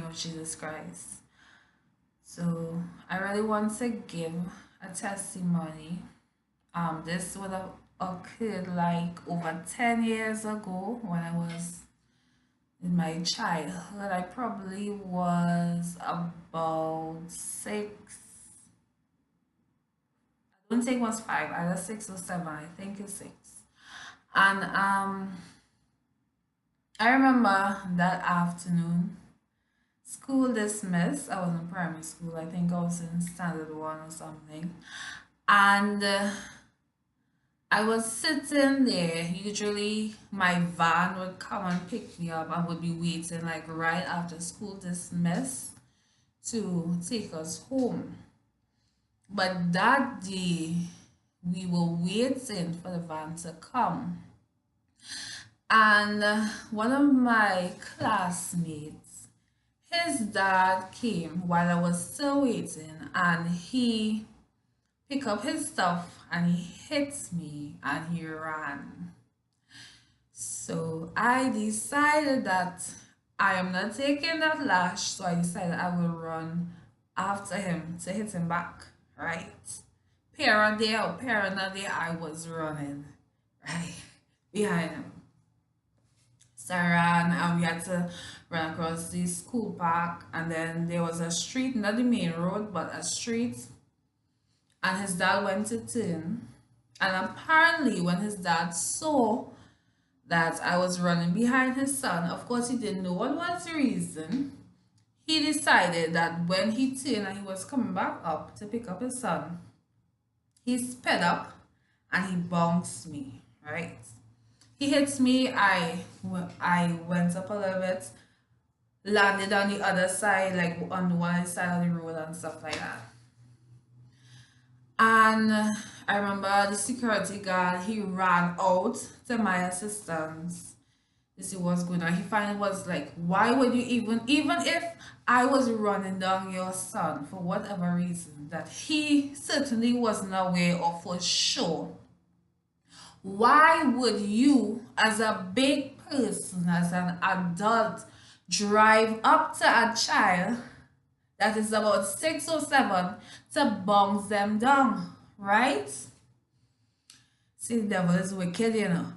of Jesus Christ. So I really want to give a testimony. This would have occurred like over 10 years ago when I was in my childhood. I probably was about 6. I don't think it was 5, either 6 or 7. I think it's 6. And I remember that afternoon, school dismissed. I was in primary school. I think I was in standard 1 or something. And I was sitting there. Usually my van would come and pick me up and would be waiting like right after school dismissed to take us home. But that day we were waiting for the van to come. And one of my classmates, his dad came while I was still waiting, and he picked up his stuff and he hit me and he ran. So I decided that I am not taking that lash, so I decided I will run after him to hit him back, right? Parent there or parent not there, I was running, right, behind him. So I ran and we had to run across the school park, and then there was a street, not the main road, but a street, and his dad went to turn. And apparently when his dad saw that I was running behind his son, of course he didn't know what was the reason. He decided that when he turned and he was coming back up to pick up his son, he sped up and he bounced me, right? He hits me, I went up a little bit, landed on the other side, like on one side of the road and stuff like that. And I remember the security guard, he ran out to my assistance to see what's going on. He finally was like, why would you even if I was running down your son for whatever reason that he certainly wasn't aware of for sure, why would you as a big person, as an adult, drive up to a child that is about 6 or 7 to bounce them down, right? See, the devil is wicked, you know.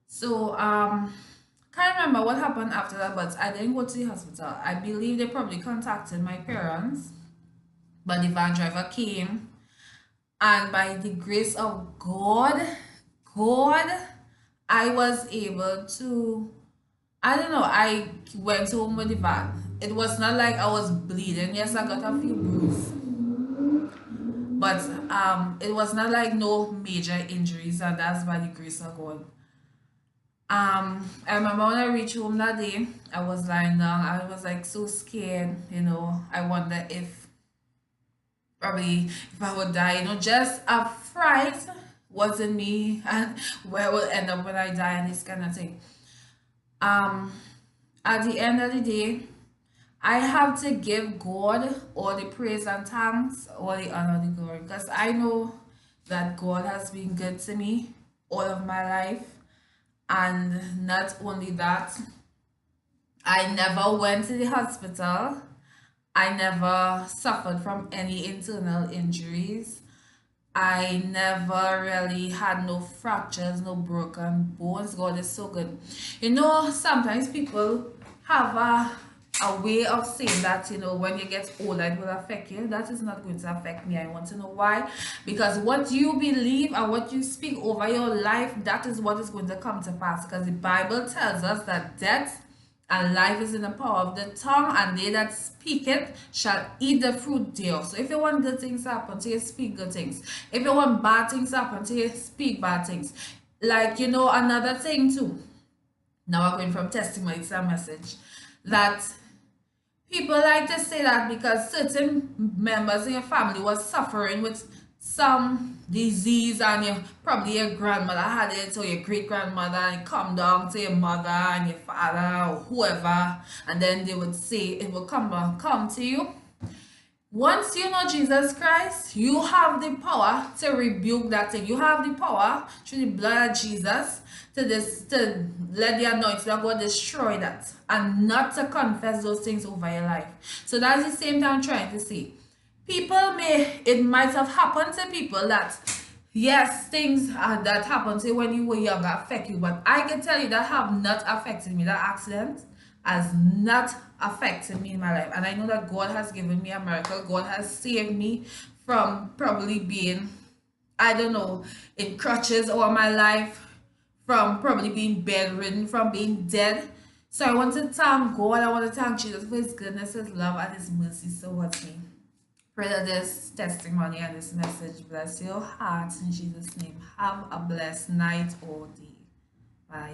So can't remember what happened after that, but I didn't go to the hospital. I believe they probably contacted my parents, but the van driver came, and by the grace of God, I was able to, I don't know, I went home with the van. It was not like I was bleeding. Yes, I got a few bruises, but it was not like no major injuries, and that's by the grace of God. I remember when I reached home that day, I was lying down. I was like so scared, you know. I wonder if probably if I would die, you know, just a fright wasn't me and where I will end up when I die and this kind of thing. At the end of the day, I have to give God all the praise and thanks, all the honor and the glory, because I know that God has been good to me all of my life. And not only that, I never went to the hospital. I never suffered from any internal injuries. I never really had no fractures, no broken bones. God is so good. You know, sometimes people have a way of saying that, you know, when you get older, it will affect you. That is not going to affect me. I want to know why. Because what you believe and what you speak over your life, that is what is going to come to pass. Because the Bible tells us that death and life is in the power of the tongue, and they that speak it shall eat the fruit thereof. So if you want good things to happen to you, speak good things. If you want bad things to happen to you, speak bad things. Like, you know, another thing too. Now we're going from testimony to a message. That people like to say that because certain members in your family was suffering with some disease, and probably your grandmother had it, or your great grandmother, and come down to your mother and your father or whoever, and then they would say it will come to you. Once you know Jesus Christ, you have the power to rebuke that thing. You have the power through the blood of Jesus to let the anointing of God destroy that, and not to confess those things over your life. So that's the same thing I'm trying to say. People may, it might have happened to people that, yes, things that happened to you when you were younger affect you, but I can tell you that have not affected me. That accident has not affected me in my life, and I know that God has given me a miracle. God has saved me from probably being, I don't know, in crutches all my life, from probably being bedridden, from being dead. So I want to thank God. I want to thank Jesus for his goodness, his love, and his mercy towards me. Pray that this testimony and this message bless your heart in Jesus' name. Have a blessed night or day. Bye.